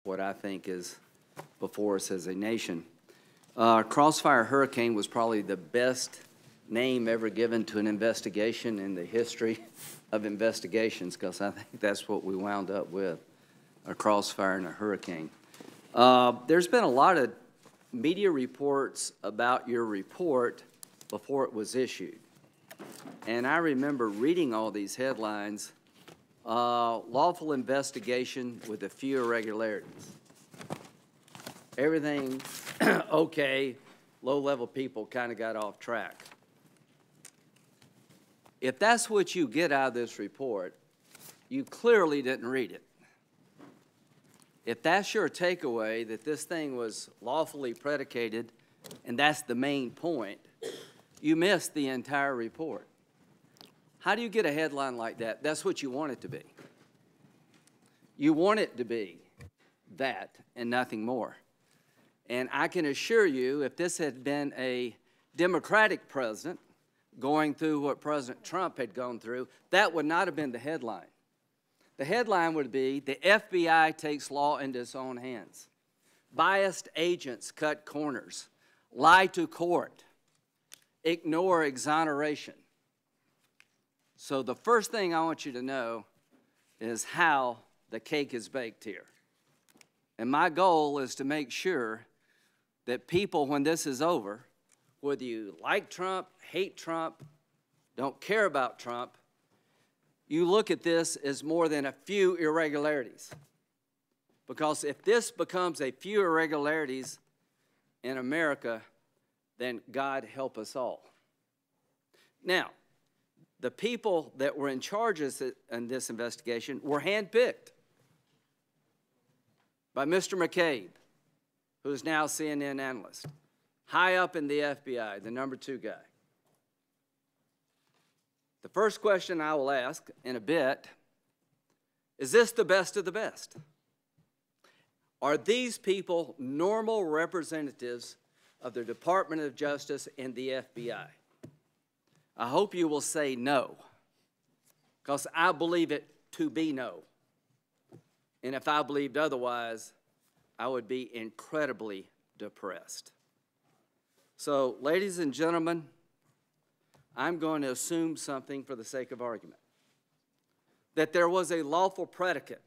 what I think is before us as a nation. Crossfire Hurricane was probably the best name ever given to an investigation in the history of investigations, because I think that's what we wound up with, a crossfire and a hurricane. There's been a lot of media reports about your report before it was issued. And I remember reading all these headlines, lawful investigation with a few irregularities. Everything okay, low-level people kind of got off track. If that's what you get out of this report, you clearly didn't read it. If that's your takeaway, that this thing was lawfully predicated, and that's the main point, you missed the entire report. How do you get a headline like that? That's what you want it to be. You want it to be that and nothing more. And I can assure you, if this had been a Democratic president going through what President Trump had gone through, that would not have been the headline. The headline would be, the FBI takes law into its own hands. Biased agents cut corners, lie to court, ignore exoneration. So the first thing I want you to know is how the cake is baked here. And my goal is to make sure that people, when this is over, whether you like Trump, hate Trump, don't care about Trump, you look at this as more than a few irregularities. Because if this becomes a few irregularities in America, then God help us all. Now, the people that were in charge in this investigation were handpicked by Mr. McCabe, who's now CNN analyst, high up in the FBI, the #2 guy. The first question I will ask in a bit, is this the best of the best? Are these people normal representatives of the Department of Justice and the FBI? I hope you will say no, because I believe it to be no. And if I believed otherwise, I would be incredibly depressed. So, ladies and gentlemen, I'm going to assume something for the sake of argument. That there was a lawful predicate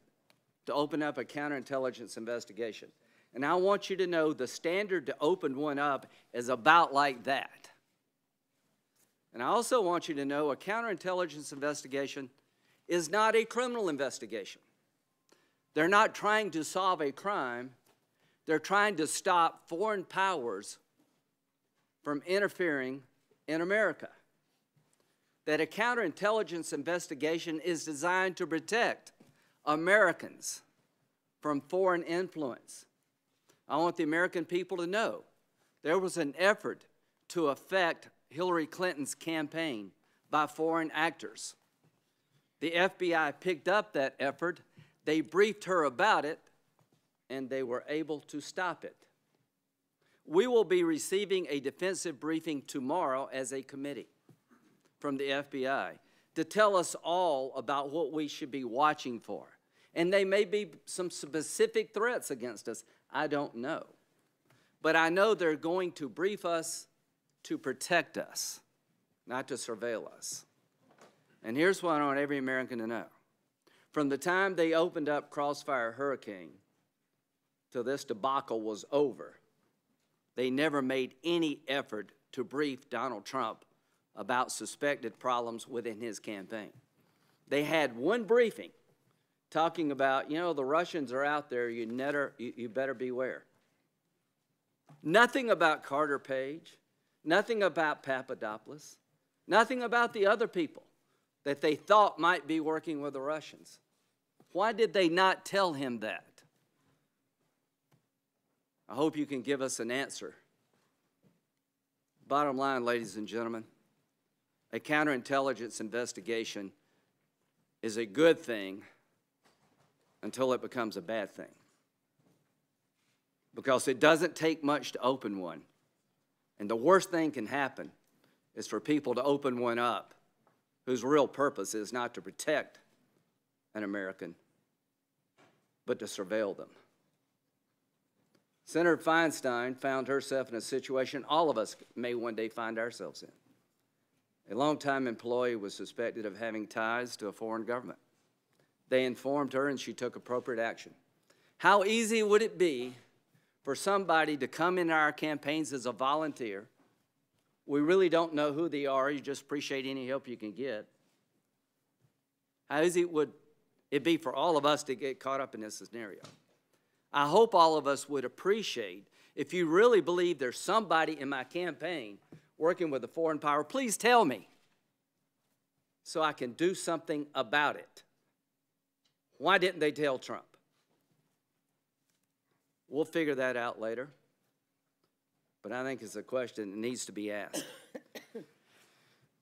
to open up a counterintelligence investigation. And I want you to know the standard to open one up is about like that. And I also want you to know a counterintelligence investigation is not a criminal investigation. They're not trying to solve a crime. They're trying to stop foreign powers from interfering in America. That a counterintelligence investigation is designed to protect Americans from foreign influence. I want the American people to know there was an effort to affect Hillary Clinton's campaign by foreign actors. The FBI picked up that effort, they briefed her about it, and they were able to stop it. We will be receiving a defensive briefing tomorrow as a committee from the FBI to tell us all about what we should be watching for. And they may be some specific threats against us. I don't know. But I know they're going to brief us to protect us, not to surveil us. And here's what I want every American to know. From the time they opened up Crossfire Hurricane till this debacle was over, they never made any effort to brief Donald Trump about suspected problems within his campaign. They had one briefing talking about, you know, the Russians are out there, you better beware. Nothing about Carter Paige, nothing about Papadopoulos, nothing about the other people that they thought might be working with the Russians. Why did they not tell him that? I hope you can give us an answer. Bottom line, ladies and gentlemen, a counterintelligence investigation is a good thing until it becomes a bad thing. Because it doesn't take much to open one. And the worst thing can happen is for people to open one up whose real purpose is not to protect an American, but to surveil them. Senator Feinstein found herself in a situation all of us may one day find ourselves in. A longtime employee was suspected of having ties to a foreign government. They informed her and she took appropriate action. How easy would it be for somebody to come into our campaigns as a volunteer? We really don't know who they are. You just appreciate any help you can get. How easy would it be for all of us to get caught up in this scenario? I hope all of us would appreciate, if you really believe there's somebody in my campaign working with a foreign power, please tell me so I can do something about it. Why didn't they tell Trump? We'll figure that out later, but I think it's a question that needs to be asked.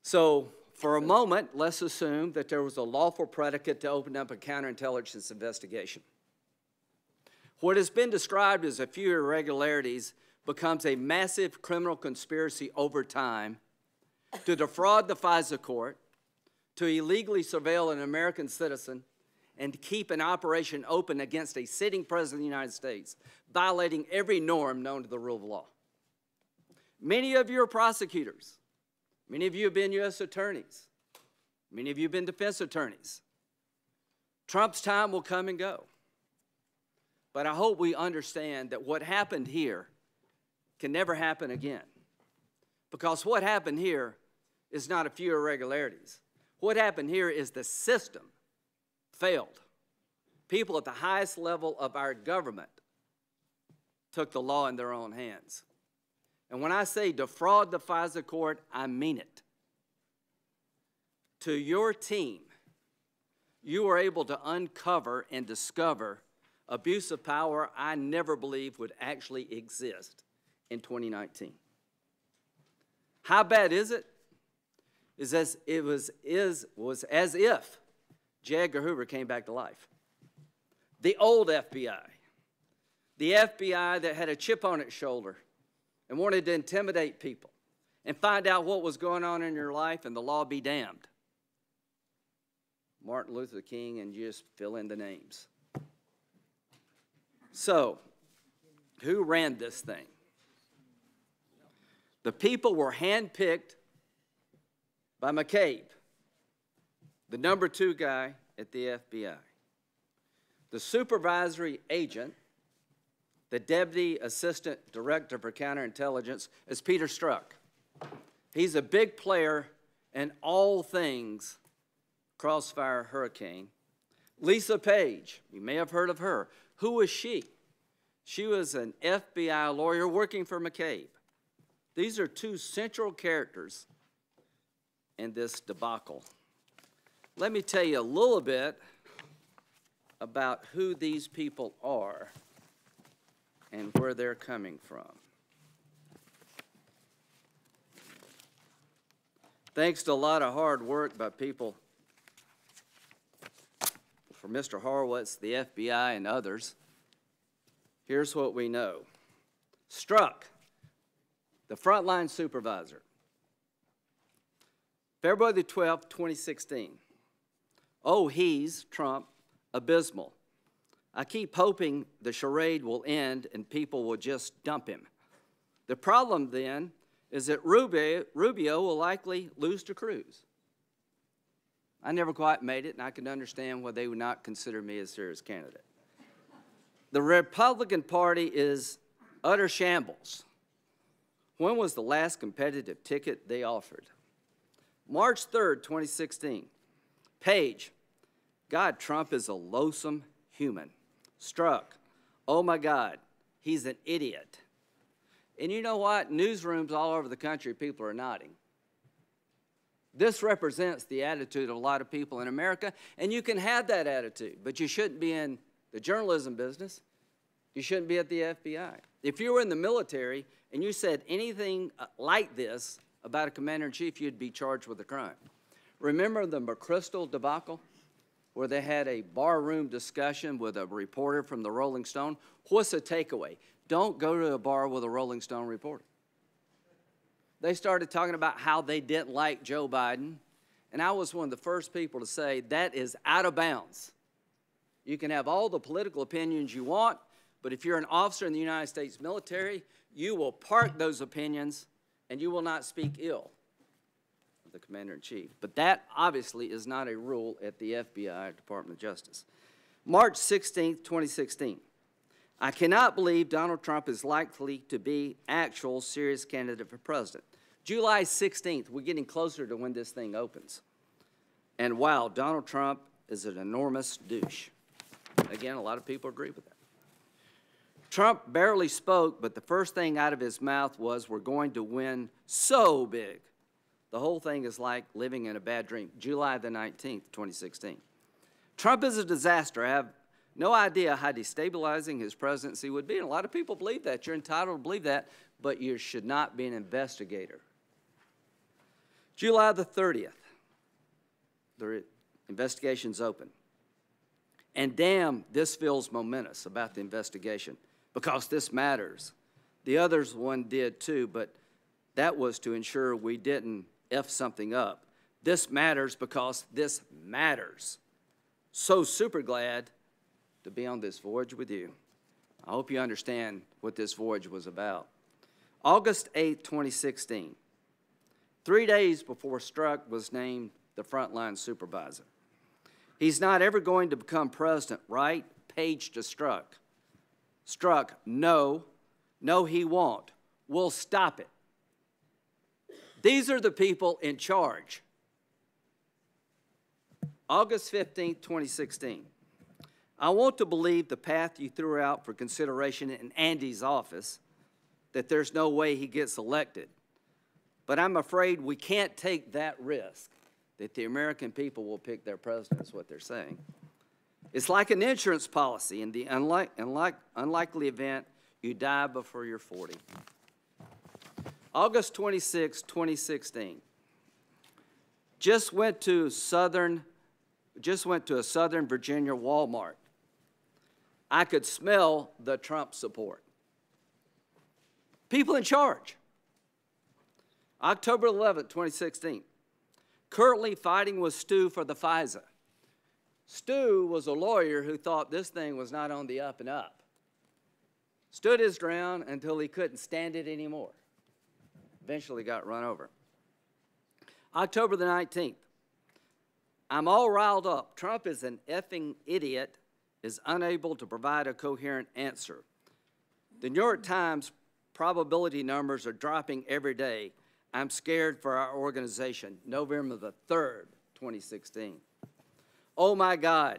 So, for a moment, let's assume that there was a lawful predicate to open up a counterintelligence investigation. What has been described as a few irregularities becomes a massive criminal conspiracy over time to defraud the Fisa court, to illegally surveil an American citizen, and to keep an operation open against a sitting president of the United States, violating every norm known to the rule of law. Many of you are prosecutors. Many of you have been U.S. attorneys. Many of you have been defense attorneys. Trump's time will come and go. But I hope we understand that what happened here can never happen again. Because what happened here is not a few irregularities. What happened here is the system failed. People at the highest level of our government took the law in their own hands. And when I say defraud the Fisa court, I mean it. To your team, you were able to uncover and discover abuse of power I never believed would actually exist in 2019. How bad is it? It was as if J. Edgar Hoover came back to life. The old FBI, the FBI that had a chip on its shoulder and wanted to intimidate people and find out what was going on in your life and the law be damned. Martin Luther King, and just fill in the names. So, who ran this thing? The people were handpicked by McCabe, the number 2 guy at the FBI. The supervisory agent, the Deputy Assistant Director for Counterintelligence, is Peter Strzok. He's a big player in all things Crossfire Hurricane. Lisa Paige, you may have heard of her. Who was she? She was an FBI lawyer working for McCabe. These are 2 central characters in this debacle. Let me tell you a little bit about who these people are and where they're coming from. Thanks to a lot of hard work by people from Mr. Horowitz, the FBI, and others, here's what we know. Strzok, the frontline supervisor, February the 12th, 2016. Oh, he's, Trump, abysmal. I keep hoping the charade will end and people will just dump him. The problem then is that Rubio will likely lose to Cruz. I never quite made it, and I can understand why they would not consider me a serious candidate. The Republican Party is utter shambles. When was the last competitive ticket they offered? March 3rd, 2016. Paige, God, Trump is a loathsome human. Strzok, oh my God, he's an idiot. And you know what? Newsrooms all over the country, people are nodding. This represents the attitude of a lot of people in America, and you can have that attitude, but you shouldn't be in the journalism business. You shouldn't be at the FBI. If you were in the military and you said anything like this about a commander-in-chief, you'd be charged with a crime. Remember the McChrystal debacle, where they had a barroom discussion with a reporter from the Rolling Stone? What's the takeaway? Don't go to a bar with a Rolling Stone reporter. They started talking about how they didn't like Joe Biden, and I was one of the first people to say that is out of bounds. You can have all the political opinions you want, But if you're an officer in the United States military, you will park those opinions and you will not speak ill of the Commander-in-Chief. But that obviously is not a rule at the FBI, Department of Justice. March 16, 2016. I cannot believe Donald Trump is likely to be actual serious candidate for president. July 16th, we're getting closer to when this thing opens. And wow, Donald Trump is an enormous douche. Again, a lot of people agree with that. Trump barely spoke, but the first thing out of his mouth was, we're going to win so big. The whole thing is like living in a bad dream. July the 19th, 2016. Trump is a disaster. I have no idea how destabilizing his presidency would be. And a lot of people believe that. You're entitled to believe that, but you should not be an investigator. July the 30th, the investigation's open. And damn, this feels momentous about the investigation because this matters. The others one did too, but that was to ensure we didn't F something up. This matters because this matters. So super glad to be on this voyage with you. I hope you understand what this voyage was about. August 8, 2016, 3 days before Strzok was named the frontline supervisor. He's not ever going to become president, right? Paige to Strzok. Strzok, no, he won't. We'll stop it. These are the people in charge. August 15, 2016. I want to believe the path you threw out for consideration in Andy's office, that there's no way he gets elected. But I'm afraid we can't take that risk, that the American people will pick their president, is what they're saying. It's like an insurance policy. In the unlikely event you die before you're 40. August 26, 2016. Just went to a Southern Virginia Walmart. I could smell the Trump support. People in charge. October 11, 2016. Currently fighting with Stu for the Fisa. Stu was a lawyer who thought this thing was not on the up and up. Stood his ground until he couldn't stand it anymore. Eventually got run over. October the 19th. I'm all riled up. Trump is an effing idiot, is unable to provide a coherent answer. The New York Times probability numbers are dropping every day. I'm scared for our organization. November the 3rd, 2016. Oh my God,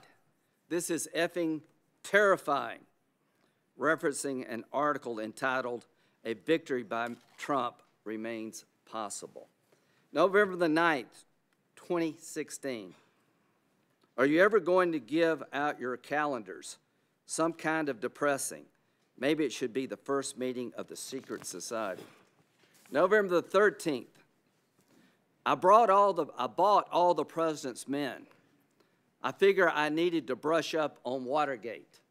this is effing terrifying. Referencing an article entitled, A Victory by Trump Remains Possible. November the 9th, 2016. Are you ever going to give out your calendars? Some kind of depressing. Maybe it should be the first meeting of the secret society. November the 13th. I bought all the president's men. I figure I needed to brush up on Watergate.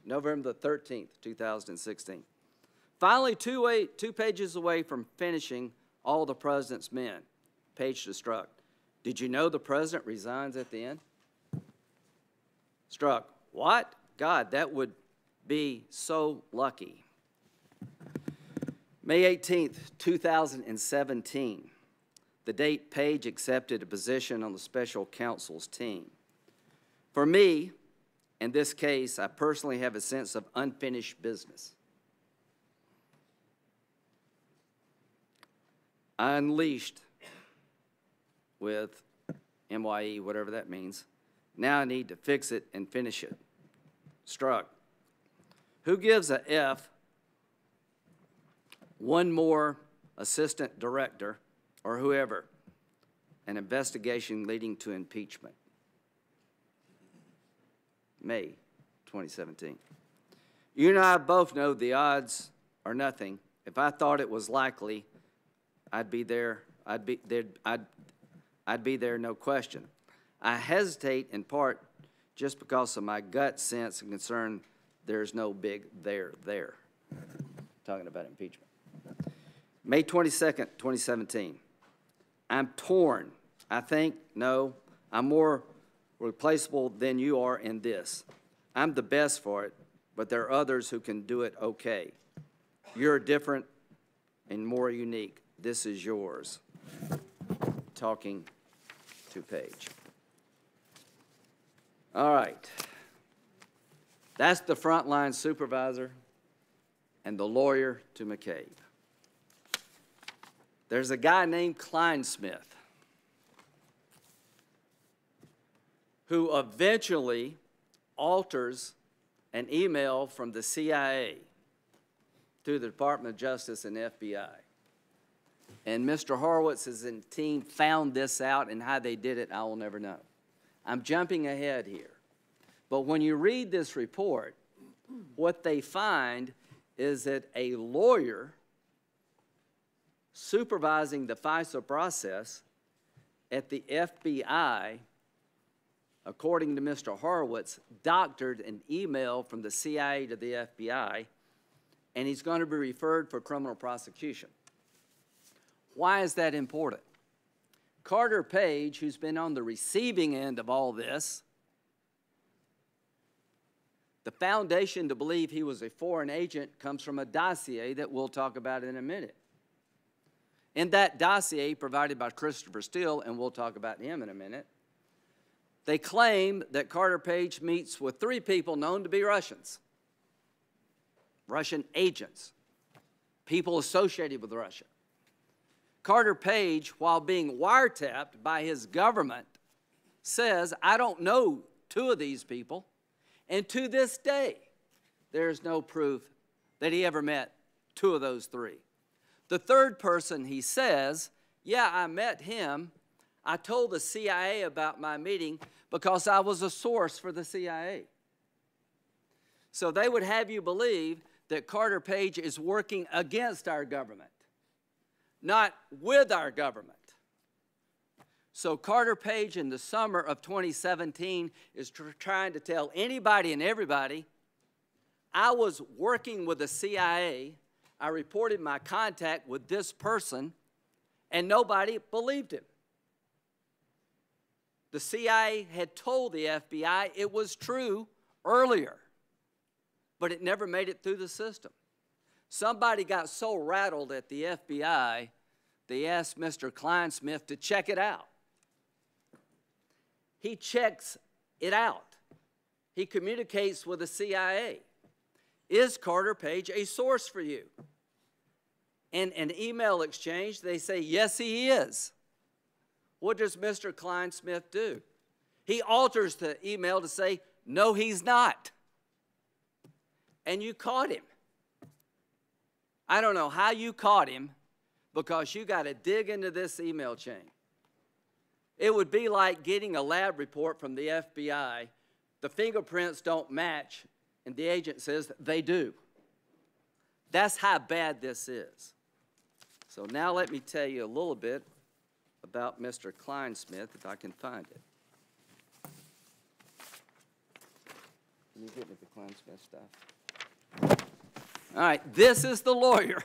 November the 13th, 2016. Finally, two pages away from finishing all the president's men. Paige to Strzok. Did you know the president resigns at the end? Strzok, what? God, that would be so lucky. May 18th, 2017. The date Paige accepted a position on the special counsel's team. For me, in this case, I personally have a sense of unfinished business. I unleashed with MYE, whatever that means. Now I need to fix it and finish it. Strzok. Who gives a F one more assistant director or whoever, an investigation leading to impeachment? May 2017. You and I both know the odds are nothing. If I thought it was likely, I'd be there, no question. I hesitate in part just because of my gut sense and concern there's no big there. Talking about impeachment. May 22nd, 2017. I'm torn. I think, no, I'm more replaceable than you are in this. I'm the best for it, but there are others who can do it okay. You're different and more unique. This is yours. Talking to Paige. All right. That's the frontline supervisor and the lawyer to McCabe. There's a guy named Kleinsmith who eventually alters an email from the CIA to the Department of Justice and FBI. And Mr. Horowitz's team found this out, and how they did it, I will never know. I'm jumping ahead here. But when you read this report, what they find is that a lawyer supervising the FISA process at the FBI, according to Mr. Horowitz, doctored an email from the CIA to the FBI, and he's going to be referred for criminal prosecution. Why is that important? Carter Paige, who's been on the receiving end of all this, the foundation to believe he was a foreign agent comes from a dossier that we'll talk about in a minute. In that dossier provided by Christopher Steele, and we'll talk about him in a minute, they claim that Carter Paige meets with 3 people known to be Russians, Russian agents, people associated with Russia. Carter Paige, while being wiretapped by his government, says, I don't know 2 of these people, and to this day, there is no proof that he ever met 2 of those 3. The 3rd person, he says, yeah, I met him. I told the CIA about my meeting because I was a source for the CIA. So they would have you believe that Carter Paige is working against our government, not with our government. So Carter Paige in the summer of 2017 is trying to tell anybody and everybody, I was working with the CIA, I reported my contact with this person, and nobody believed him. The CIA had told the FBI it was true earlier, but it never made it through the system. Somebody got so rattled at the FBI, they asked Mr. Kleinsmith to check it out. He checks it out. He communicates with the CIA. Is Carter Paige a source for you? In an email exchange, they say, yes, he is. What does Mr. Kleinsmith do? He alters the email to say, no, he's not. And you caught him. I don't know how you caught him, because you got to dig into this email chain. It would be like getting a lab report from the FBI. The fingerprints don't match, and the agent says they do. That's how bad this is. So now let me tell you a little bit about Mr. Kleinsmith, if I can find it. Can you get me the Kleinsmith stuff? All right, this is the lawyer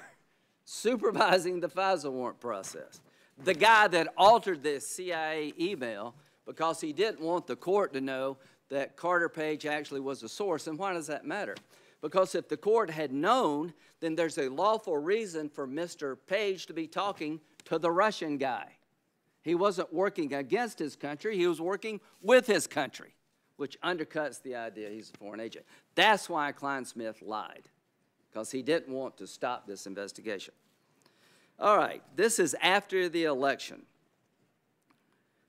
supervising the FISA warrant process. The guy that altered this CIA email because he didn't want the court to know that Carter Paige actually was a source. And why does that matter? Because if the court had known, then there's a lawful reason for Mr. Paige to be talking to the Russian guy. He wasn't working against his country, he was working with his country, which undercuts the idea he's a foreign agent. That's why Kleinsmith lied, because he didn't want to stop this investigation. All right, this is after the election.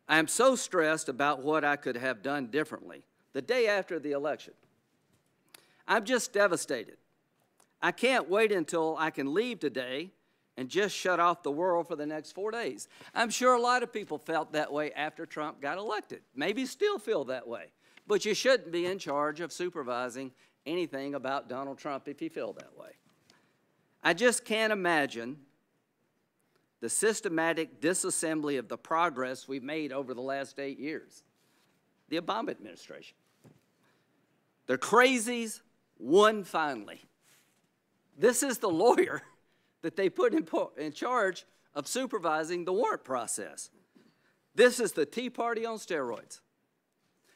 I am so stressed about what I could have done differently the day after the election. I'm just devastated. I can't wait until I can leave today and just shut off the world for the next 4 days. I'm sure a lot of people felt that way after Trump got elected. Maybe still feel that way. But you shouldn't be in charge of supervising anything about Donald Trump if you feel that way. I just can't imagine the systematic disassembly of the progress we've made over the last 8 years. The Obama administration. The crazies won finally. This is the lawyer that they put in charge of supervising the warrant process. This is the Tea Party on steroids.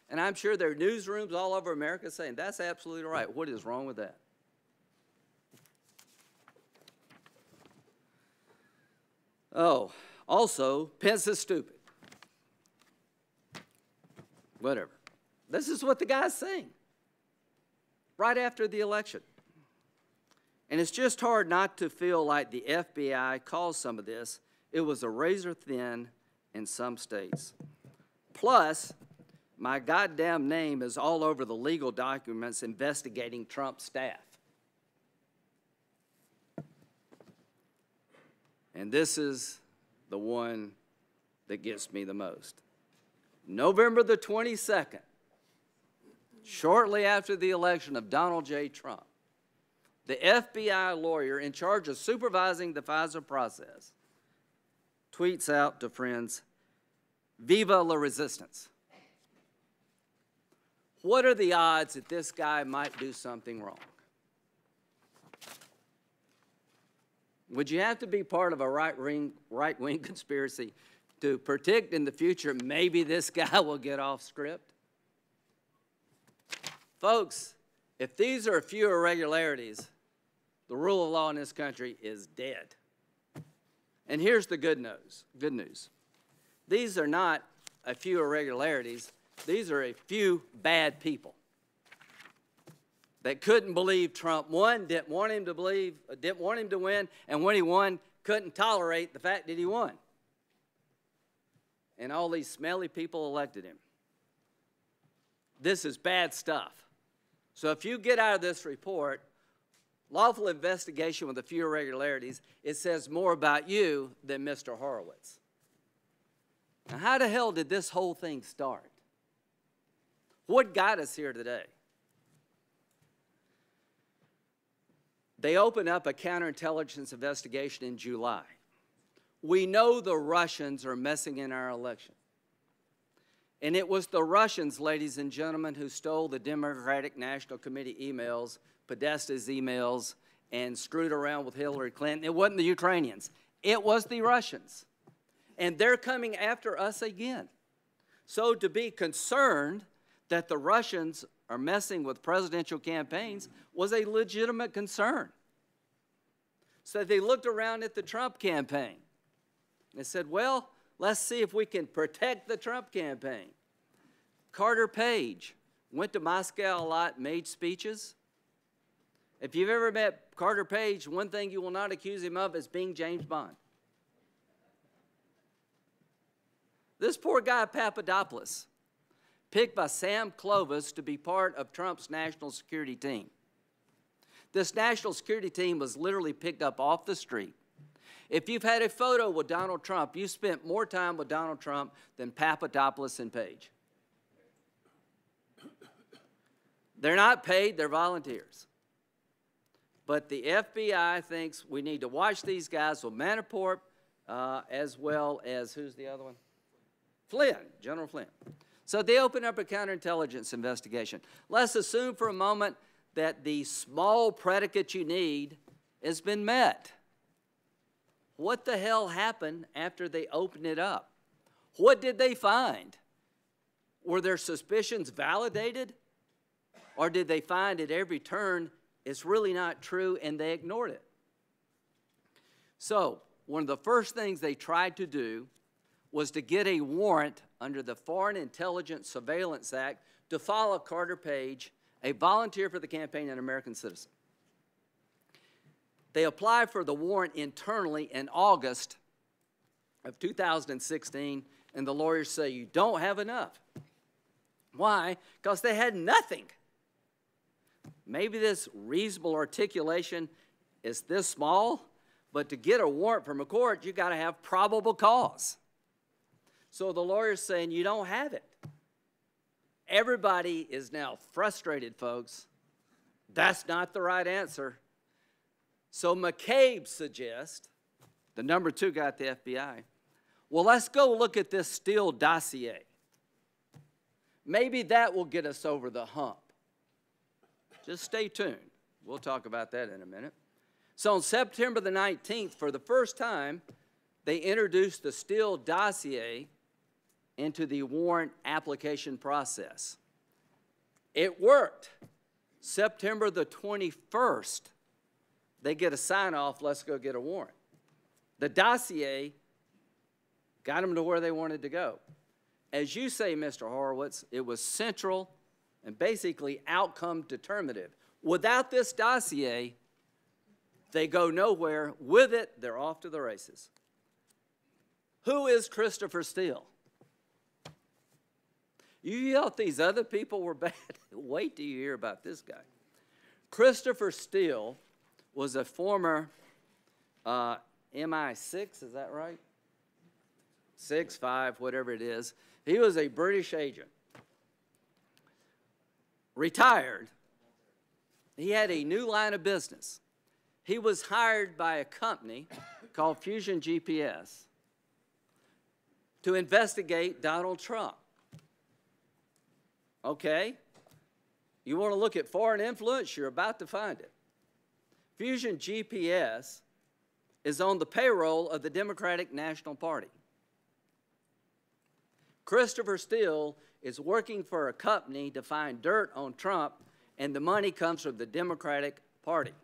And I'm sure there are newsrooms all over America saying, that's absolutely right. What is wrong with that? Oh, also, Pence is stupid. Whatever. This is what the guy's saying right after the election. And it's just hard not to feel like the FBI caused some of this. It was a razor thin in some states. Plus, my goddamn name is all over the legal documents investigating Trump's staff. And this is the one that gets me the most. November the 22nd, shortly after the election of Donald J. Trump, the FBI lawyer in charge of supervising the Fisa process tweets out to friends, "Viva la resistance." What are the odds that this guy might do something wrong? Would you have to be part of a right-wing conspiracy to predict in the future maybe this guy will get off script? Folks, if these are a few irregularities, the rule of law in this country is dead. And here's the good news. These are not a few irregularities. These are a few bad people that couldn't believe Trump won, didn't want him to win, and when he won, couldn't tolerate the fact that he won. And all these smelly people elected him. This is bad stuff. So if you get out of this report, lawful investigation with a few irregularities, it says more about you than Mr. Horowitz. Now, how the hell did this whole thing start? What got us here today? They opened up a counterintelligence investigation in July. We know the Russians are messing in our election. And it was the Russians, ladies and gentlemen, who stole the Democratic National Committee emails, Podesta's emails, and screwed around with Hillary Clinton. It wasn't the Ukrainians. It was the Russians. And they're coming after us again. So to be concerned that the Russians are messing with presidential campaigns was a legitimate concern. So they looked around at the Trump campaign. They said, well, let's see if we can protect the Trump campaign. Carter Paige went to Moscow a lot, made speeches. If you've ever met Carter Paige, one thing you will not accuse him of is being James Bond. This poor guy, Papadopoulos, picked by Sam Clovis to be part of Trump's national security team. This national security team was literally picked up off the street. If you've had a photo with Donald Trump, you spent more time with Donald Trump than Papadopoulos and Paige. They're not paid, they're volunteers. But the FBI thinks we need to watch these guys with Manafort, as well as, who's the other one? Flynn, General Flynn. So they open up a counterintelligence investigation. Let's assume for a moment that the small predicate you need has been met. What the hell happened after they opened it up? What did they find? Were their suspicions validated? Or did they find at every turn it's really not true and they ignored it? So, one of the first things they tried to do was to get a warrant under the Foreign Intelligence Surveillance Act to follow Carter Paige, a volunteer for the campaign and an American citizen. They applied for the warrant internally in August of 2016, and the lawyers say, you don't have enough. Why? Because they had nothing. Maybe this reasonable articulation is this small, but to get a warrant from a court, you got to have probable cause. So the lawyer's saying, you don't have it. Everybody is now frustrated, folks. That's not the right answer. So McCabe suggests, the number 2 guy at the FBI, well, let's go look at this Steele dossier. Maybe that will get us over the hump. Just stay tuned. We'll talk about that in a minute. So on September the 19th, for the first time, they introduced the Steele dossier into the warrant application process. It worked. September the 21st, they get a sign-off, let's go get a warrant. The dossier got them to where they wanted to go. As you say, Mr. Horowitz, it was central and basically outcome determinative. Without this dossier, they go nowhere. With it, they're off to the races. Who is Christopher Steele? You thought these other people were bad? Wait till you hear about this guy. Christopher Steele was a former MI6, is that right? 6, 5, whatever it is. He was a British agent. Retired. He had a new line of business. He was hired by a company called Fusion GPS to investigate Donald Trump. Okay? You want to look at foreign influence? You're about to find it. Fusion GPS is on the payroll of the Democratic National Party. Christopher Steele is working for a company to find dirt on Trump, and the money comes from the Democratic Party.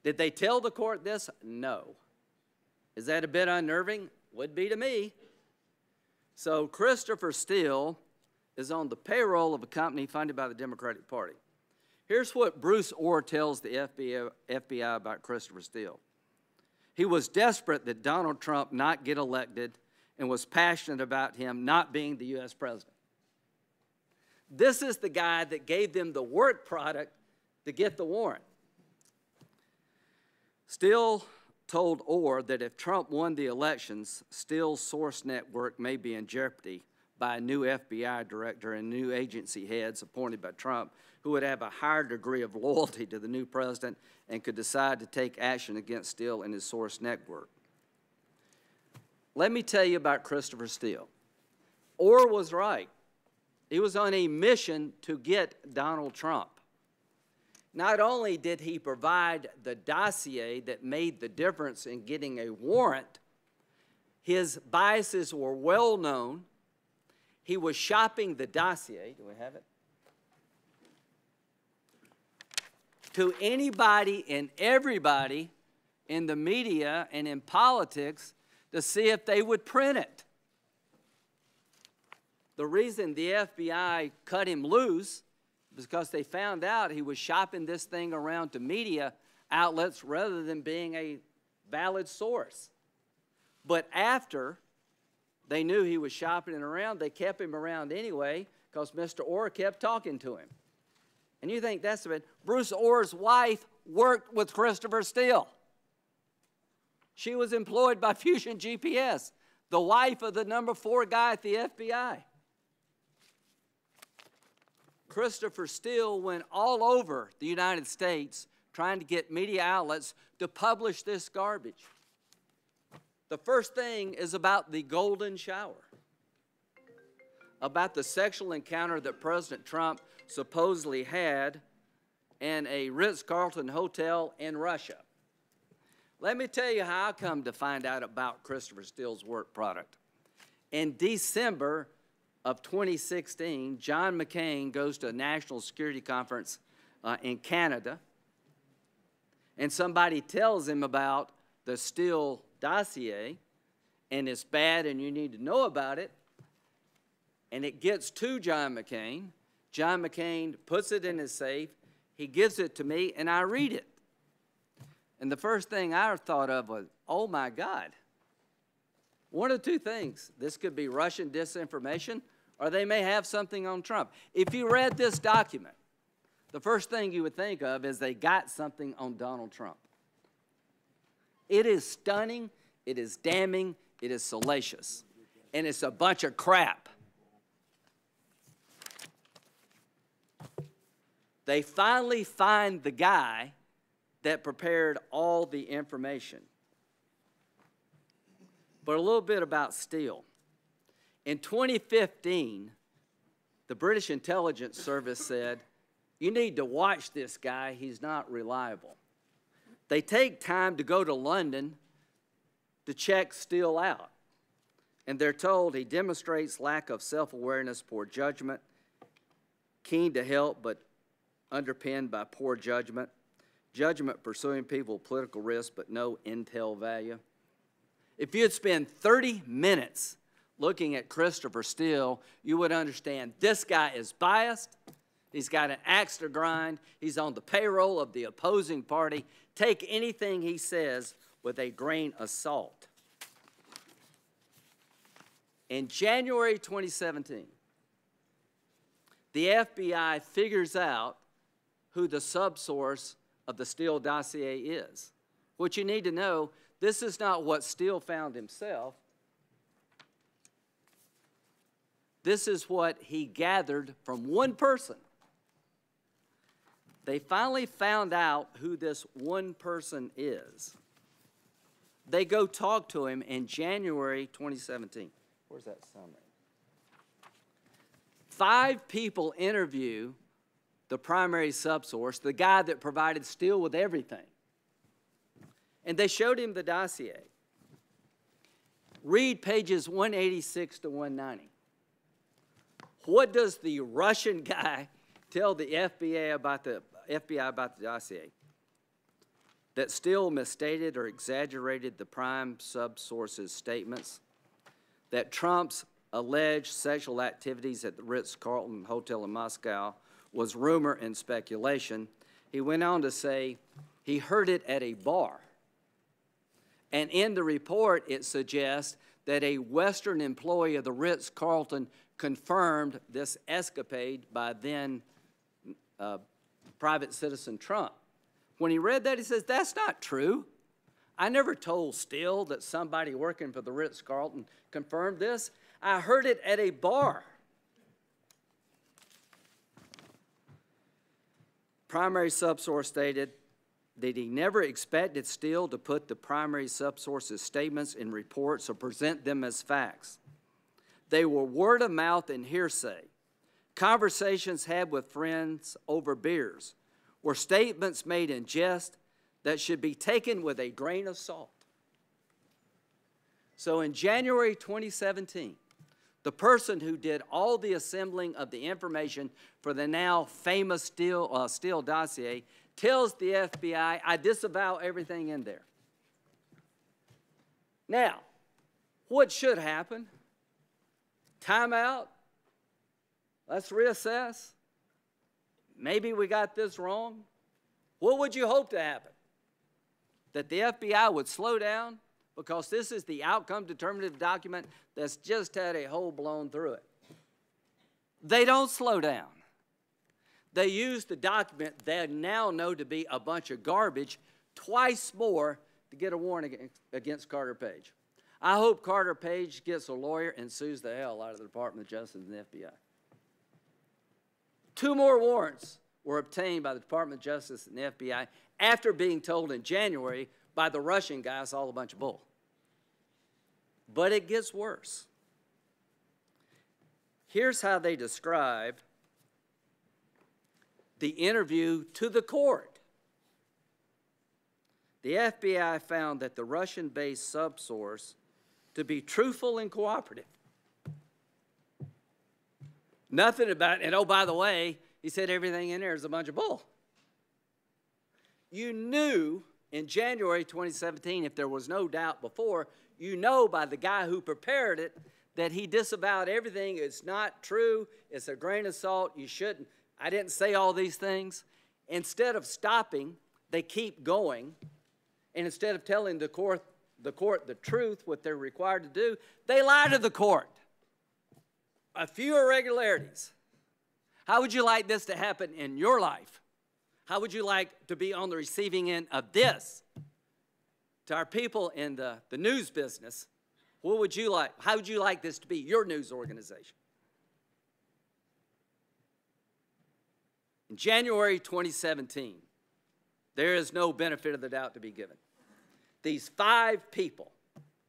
Did they tell the court this? No. Is that a bit unnerving? Would be to me. So Christopher Steele is on the payroll of a company funded by the Democratic Party. Here's what Bruce Orr tells the FBI about Christopher Steele. He was desperate that Donald Trump not get elected and was passionate about him not being the U.S. president. This is the guy that gave them the work product to get the warrant. Steele told Orr that if Trump won the elections, Steele's source network may be in jeopardy by a new FBI director and new agency heads appointed by Trump who would have a higher degree of loyalty to the new president and could decide to take action against Steele and his source network. Let me tell you about Christopher Steele. Orr was right. He was on a mission to get Donald Trump. Not only did he provide the dossier that made the difference in getting a warrant, his biases were well known. He was shopping the dossier, do we have it? To anybody and everybody in the media and in politics to see if they would print it. The reason the FBI cut him loose was because they found out he was shopping this thing around to media outlets rather than being a valid source. But after they knew he was shopping it around, they kept him around anyway because Mr. Orr kept talking to him. And you think that's a bit. Bruce Orr's wife worked with Christopher Steele. She was employed by Fusion GPS, the wife of the number 4 guy at the FBI. Christopher Steele went all over the United States trying to get media outlets to publish this garbage. The first thing is about the golden shower, about the sexual encounter that President Trump supposedly had in a Ritz-Carlton hotel in Russia. Let me tell you how I come to find out about Christopher Steele's work product. In December of 2016, John McCain goes to a national security conference in Canada, and somebody tells him about the Steele dossier, and it's bad and you need to know about it, and it gets to John McCain. John McCain puts it in his safe, he gives it to me, and I read it. And the first thing I thought of was, oh my God. One of two things. This could be Russian disinformation, or they may have something on Trump. If you read this document, the first thing you would think of is they got something on Donald Trump. It is stunning, it is damning, it is salacious, and it's a bunch of crap. They finally find the guy that prepared all the information. But a little bit about Steele. In 2015, the British Intelligence Service said, you need to watch this guy, he's not reliable. They take time to go to London to check Steele out. And they're told he demonstrates lack of self-awareness, poor judgment, keen to help but underpinned by poor judgment, judgment pursuing people with political risk but no intel value. If you'd spend 30 minutes looking at Christopher Steele, you would understand this guy is biased. He's got an axe to grind. He's on the payroll of the opposing party. Take anything he says with a grain of salt. In January 2017, the FBI figures out who the subsource of the Steele dossier is. What you need to know, this is not what Steele found himself. This is what he gathered from one person. They finally found out who this one person is. They go talk to him in January 2017. Where's that summary? 5 people interview the primary subsource, the guy that provided Steele with everything. And they showed him the dossier. Read pages 186 to 190. What does the Russian guy tell the FBI about the dossier? That Steele misstated or exaggerated the prime subsource's statements, that Trump's alleged sexual activities at the Ritz-Carlton Hotel in Moscow was rumor and speculation. He went on to say he heard it at a bar. And in the report, it suggests that a Western employee of the Ritz-Carlton confirmed this escapade by then private citizen Trump. When he read that, he says, that's not true. I never told Steele that somebody working for the Ritz-Carlton confirmed this. I heard it at a bar. Primary subsource stated that he never expected Steele to put the primary subsource's statements in reports or present them as facts. They were word of mouth and hearsay, conversations had with friends over beers, were statements made in jest that should be taken with a grain of salt. So in January 2017, the person who did all the assembling of the information for the now famous Steele dossier tells the FBI, I disavow everything in there. Now, what should happen? Time out. Let's reassess. Maybe we got this wrong. What would you hope to happen? That the FBI would slow down because this is the outcome determinative document that's just had a hole blown through it. They don't slow down. They use the document they now know to be a bunch of garbage twice more to get a warrant against Carter Paige. I hope Carter Paige gets a lawyer and sues the hell out of the Department of Justice and the FBI. 2 more warrants were obtained by the Department of Justice and the FBI after being told in January by the Russian guy it's all a bunch of bull. But it gets worse. Here's how they describe the interview to the court. The FBI found that the Russian-based subsource to be truthful and cooperative. Nothing about, and oh, by the way, he said everything in there is a bunch of bull. You knew in January 2017, if there was no doubt before, you know by the guy who prepared it that he disavowed everything. It's not true. It's a grain of salt. You shouldn't. I didn't say all these things. Instead of stopping, they keep going. And instead of telling the court the truth, what they're required to do, they lie to the court. A few irregularities. How would you like this to happen in your life? How would you like to be on the receiving end of this? To our people in the news business, what would you like? How would you like this to be your news organization? In January 2017, there is no benefit of the doubt to be given. These 5 people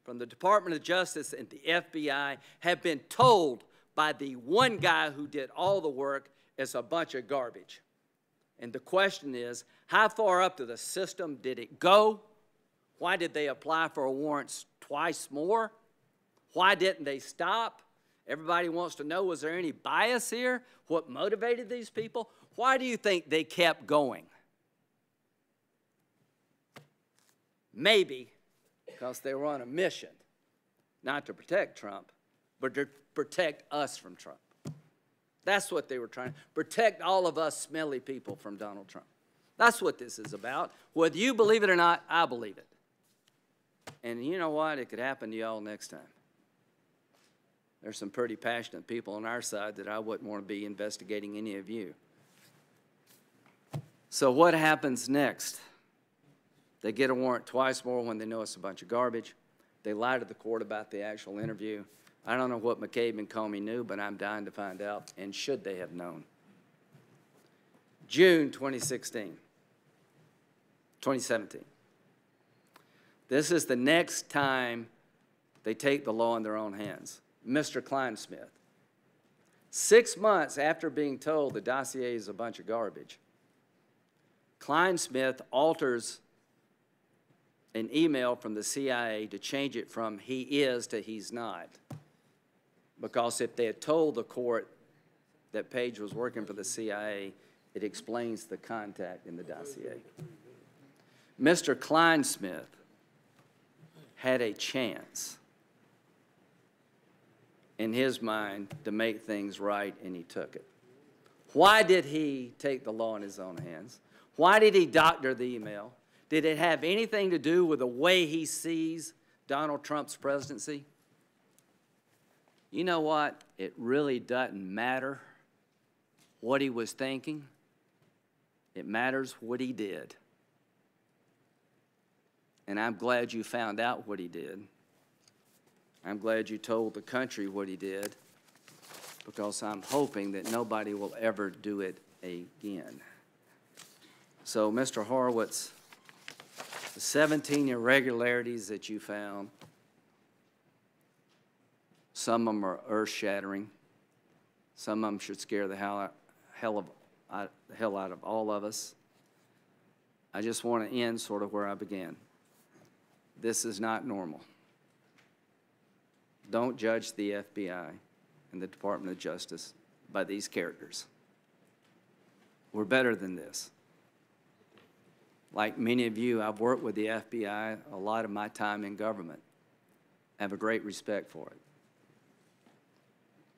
from the Department of Justice and the FBI have been told by the one guy who did all the work it's a bunch of garbage. And the question is, how far up to the system did it go? Why did they apply for warrants twice more? Why didn't they stop? Everybody wants to know, was there any bias here? What motivated these people? Why do you think they kept going? Maybe because they were on a mission, not to protect Trump, but to protect us from Trump. That's what they were trying to protect, all of us smelly people from Donald Trump. That's what this is about. Whether you believe it or not, I believe it. And you know what? It could happen to y'all next time. There's some pretty passionate people on our side that I wouldn't want to be investigating any of you. So what happens next? They get a warrant twice more when they know it's a bunch of garbage. They lie to the court about the actual interview. I don't know what McCabe and Comey knew, but I'm dying to find out, and should they have known. June 2017. This is the next time they take the law in their own hands. Mr. Kleinsmith, 6 months after being told the dossier is a bunch of garbage, Kleinsmith alters an email from the CIA to change it from he is to he's not. Because if they had told the court that Paige was working for the CIA, it explains the contact in the dossier. Mr. Kleinsmith had a chance in his mind to make things right, and he took it. Why did he take the law in his own hands? Why did he doctor the email? Did it have anything to do with the way he sees Donald Trump's presidency? You know what? It really doesn't matter what he was thinking. It matters what he did. And I'm glad you found out what he did. I'm glad you told the country what he did, because I'm hoping that nobody will ever do it again. So, Mr. Horowitz, the 17 irregularities that you found, some of them are earth-shattering. Some of them should scare the hell out of all of us. I just want to end sort of where I began. This is not normal. Don't judge the FBI and the Department of Justice by these characters. We're better than this. Like many of you, I've worked with the FBI a lot of my time in government. I have a great respect for it.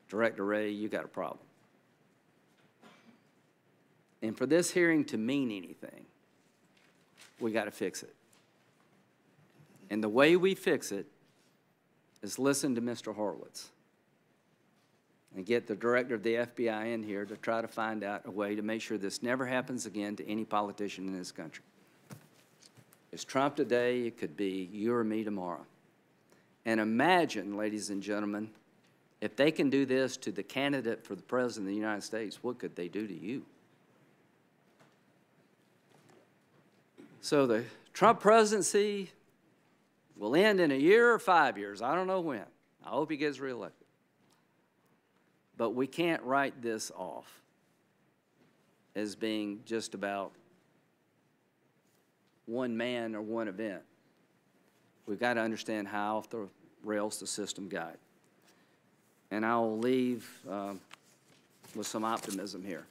Director Ray, you got a problem. And for this hearing to mean anything, we got to fix it. And the way we fix it is listen to Mr. Horowitz and get the director of the FBI in here to try to find out a way to make sure this never happens again to any politician in this country. It's Trump today, it could be you or me tomorrow. And imagine, ladies and gentlemen, if they can do this to the candidate for the President of the United States, what could they do to you? So the Trump presidency will end in a year or 5 years. I don't know when. I hope he gets reelected. But we can't write this off as being just about one man or one event. We've got to understand how off the rails the system got. And I'll leave with some optimism here.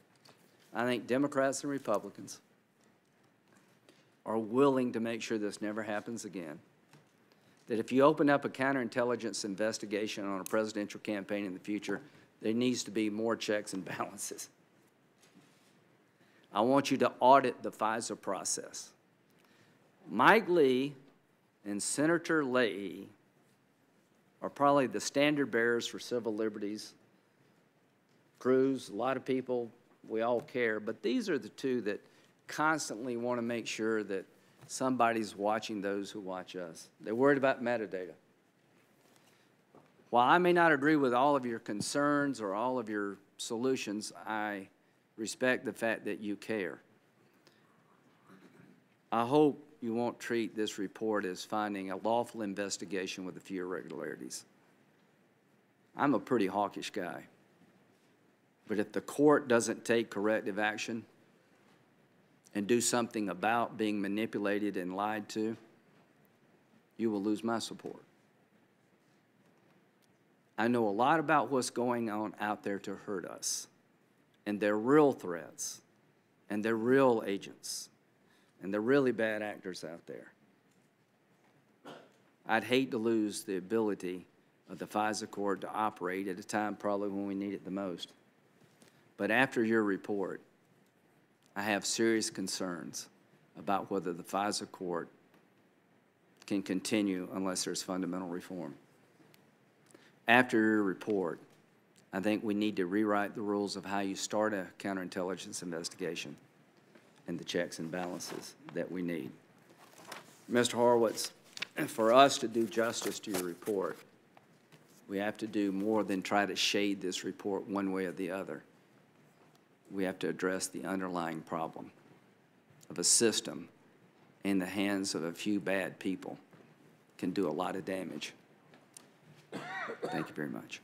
I think Democrats and Republicans are willing to make sure this never happens again. That if you open up a counterintelligence investigation on a presidential campaign in the future, there needs to be more checks and balances. I want you to audit the Fisa process. Mike Lee and Senator Leahy are probably the standard bearers for civil liberties. Cruz, a lot of people, we all care, but these are the two that constantly want to make sure that somebody's watching those who watch us. They're worried about metadata. While I may not agree with all of your concerns or all of your solutions, I respect the fact that you care. I hope you won't treat this report as finding a lawful investigation with a few irregularities. I'm a pretty hawkish guy. But if the court doesn't take corrective action and do something about being manipulated and lied to, you will lose my support. I know a lot about what's going on out there to hurt us. And they're real threats. And they're real agents. And they're really bad actors out there. I'd hate to lose the ability of the Fisa court to operate at a time probably when we need it the most. But after your report, I have serious concerns about whether the Fisa court can continue unless there's fundamental reform. After your report, I think we need to rewrite the rules of how you start a counterintelligence investigation and the checks and balances that we need. Mr. Horowitz, for us to do justice to your report, we have to do more than try to shade this report one way or the other. We have to address the underlying problem of a system in the hands of a few bad people can do a lot of damage. Thank you very much.